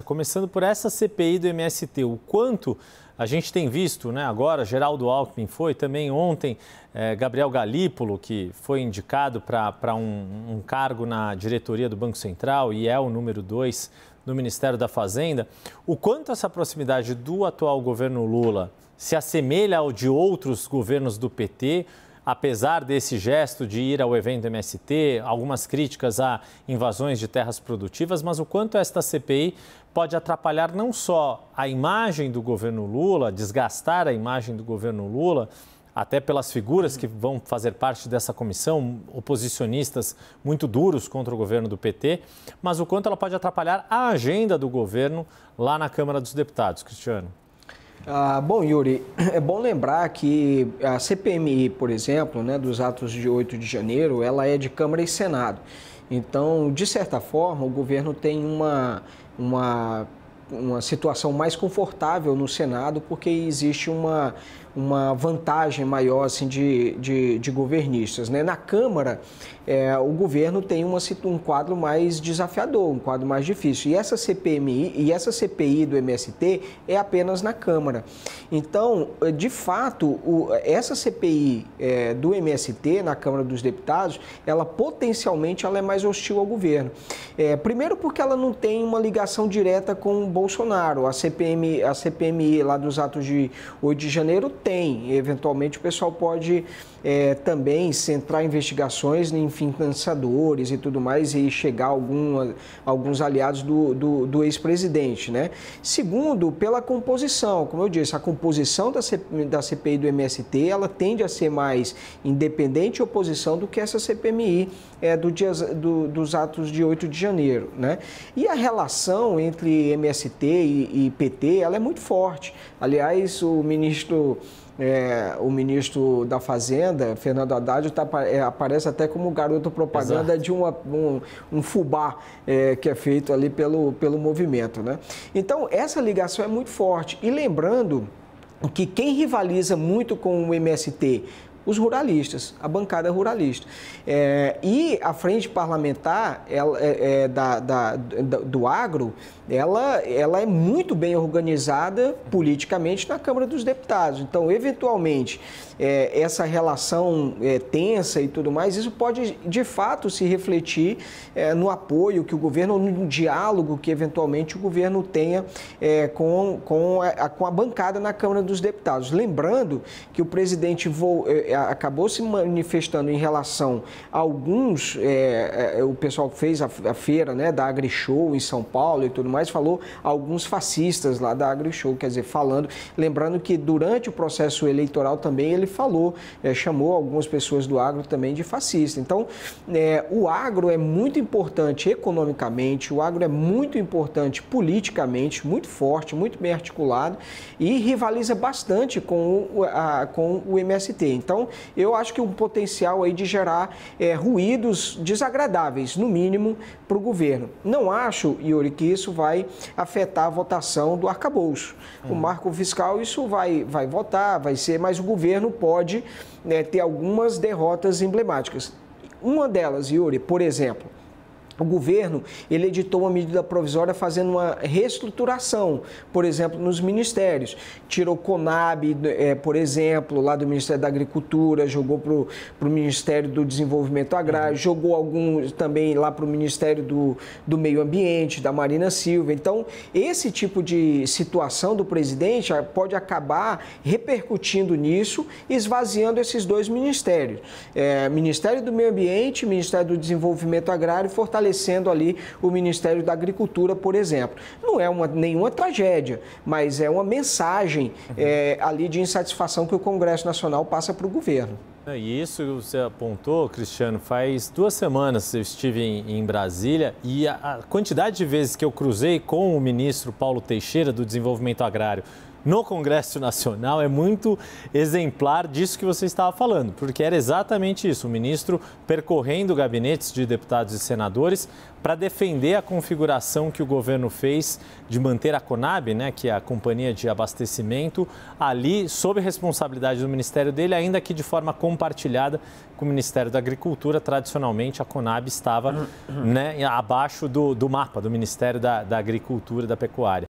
começando por essa CPI do MST, o quanto a gente tem visto, né, agora, Geraldo Alckmin foi, também ontem, Gabriel Galípolo, que foi indicado para um cargo na diretoria do Banco Central e é o número 2 do Ministério da Fazenda, o quanto essa proximidade do atual governo Lula se assemelha ao de outros governos do PT, apesar desse gesto de ir ao evento MST, algumas críticas a invasões de terras produtivas, mas o quanto esta CPI pode atrapalhar não só a imagem do governo Lula, desgastar a imagem do governo Lula, até pelas figuras que vão fazer parte dessa comissão, oposicionistas muito duros contra o governo do PT, mas o quanto ela pode atrapalhar a agenda do governo lá na Câmara dos Deputados. Cristiano. Bom, Yuri, é bom lembrar que a CPMI, por exemplo, né, dos atos de 8 de janeiro, ela é de Câmara e Senado. Então, de certa forma, o governo tem uma situação mais confortável no Senado, porque existe uma vantagem maior assim, de governistas, né? Na Câmara, o governo tem um quadro mais desafiador, um quadro mais difícil. E essa CPMI e essa CPI do MST é apenas na Câmara. Então, de fato, essa CPI do MST na Câmara dos Deputados, ela potencialmente ela é mais hostil ao governo. Primeiro porque ela não tem uma ligação direta com o Bolsonaro. A CPMI lá dos atos de 8 de janeiro tem. Eventualmente o pessoal pode também centrar investigações em financiadores e tudo mais e chegar a alguns aliados do ex-presidente, né? Segundo, pela composição. Como eu disse, a composição da CPI do MST, ela tende a ser mais independente e oposição do que essa CPMI dos atos de 8 de janeiro, né? E a relação entre MST e PT, ela é muito forte. Aliás, o ministro da Fazenda, Fernando Haddad, aparece até como garoto propaganda Exato. De um fubá que é feito ali pelo movimento, né? Então, essa ligação é muito forte. E lembrando que quem rivaliza muito com o MST, os ruralistas, a bancada ruralista. E a frente parlamentar do agro, ela é muito bem organizada politicamente na Câmara dos Deputados. Então, eventualmente, essa relação tensa e tudo mais, isso pode, de fato, se refletir no apoio que o governo, no diálogo que, eventualmente, o governo tenha com a bancada na Câmara dos Deputados. Lembrando que o presidente acabou se manifestando em relação a alguns, o pessoal que fez a feira, né, da AgriShow em São Paulo e tudo mais, falou alguns fascistas lá da AgriShow, quer dizer, lembrando que durante o processo eleitoral também ele falou, chamou algumas pessoas do agro também de fascista. Então, o agro é muito importante economicamente, o agro é muito importante politicamente, muito forte, muito bem articulado e rivaliza bastante com o MST. Então, eu acho que um potencial aí de gerar ruídos desagradáveis, no mínimo, para o governo. Não acho, Yuri, que isso vai afetar a votação do arcabouço. O marco fiscal, isso vai votar, vai ser, mas o governo pode ter algumas derrotas emblemáticas. Uma delas, Yuri, por exemplo, o governo, ele editou uma medida provisória fazendo uma reestruturação, por exemplo, nos ministérios. Tirou o CONAB, por exemplo, lá do Ministério da Agricultura, jogou para o Ministério do Desenvolvimento Agrário, jogou alguns também lá para o Ministério do Meio Ambiente, da Marina Silva. Então, esse tipo de situação do presidente pode acabar repercutindo nisso, esvaziando esses dois ministérios. Ministério do Meio Ambiente, Ministério do Desenvolvimento Agrário, fortalecendo ali o Ministério da Agricultura, por exemplo. Não é nenhuma tragédia, mas é uma mensagem ali de insatisfação que o Congresso Nacional passa para o governo. E isso você apontou, Cristiano, faz 2 semanas eu estive em Brasília e a quantidade de vezes que eu cruzei com o ministro Paulo Teixeira do Desenvolvimento Agrário no Congresso Nacional é muito exemplar disso que você estava falando, porque era exatamente isso, o ministro percorrendo gabinetes de deputados e senadores para defender a configuração que o governo fez de manter a CONAB, né, que é a companhia de abastecimento, ali sob responsabilidade do ministério dele, ainda que de forma compartilhada com o Ministério da Agricultura. Tradicionalmente, a Conab estava, né, abaixo do mapa do Ministério da Agricultura e da Pecuária.